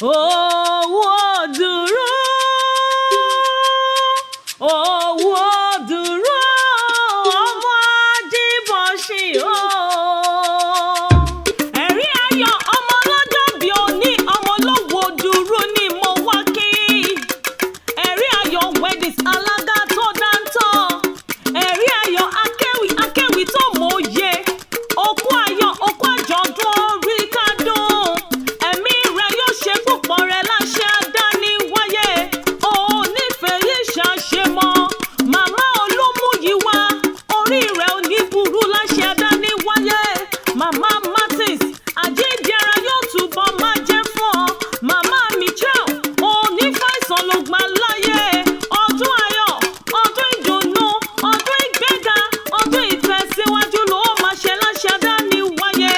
owó dúró, owó dúró, ọmọ Ajíbọ̀sí o. Ẹ̀rí ayọ̀ ọmọ ọlọ́jọ́ bí òní, ọmọ olówó dúró ni mo wá kí. Ẹ̀rí ayọ̀ weddings alága tó dáńtọ́. Ẹ̀rí ayọ̀ akéwì tó mòye. Òkú ayọ̀ òkú àjọ̀dún orí kádùn. Ẹ̀mí rẹ̀ yóò ṣe púpọ̀ rẹ̀ láṣẹ àdániwáyé. Onífẹ̀ẹ́ yìí ṣàṣemọ́. Màmá Olúmúyìwá orí rẹ̀ ò ní burú láṣẹ àdániwáyé. Màmá Martins àjíǹde ara yóò túbọ̀ máa jẹ́ fún ọ. Màmá Michelle onífàìsàn ló gbà láyé. Ọdún ayọ̀, ọdún ìdùnnú, ọdún ìgbéga, ọdún ìtẹ̀síwájú ló máa ṣe láṣẹ àdániwáyé.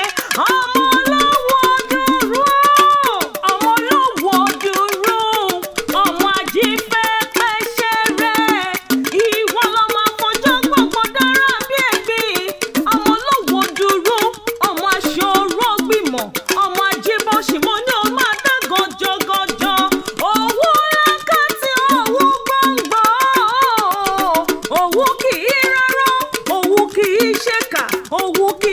Ọmọ olówó dúró, ọmọ olówó dúró, ọmọ ajífẹ́fẹ́ ṣeré. Ìwọ lọmọ àfọ̀njá gbogbo dára bí ègbé. Ọmọ olówó dúró, ọmọ aṣòro gbìmọ̀, ọmọ Ajíbọ̀sí mo ní o máa dá gọjọgọjọ. Owó lákàtí owó gbọ̀ngbọ̀, owó kì í rárá, owó kì í ṣèkà, owó kì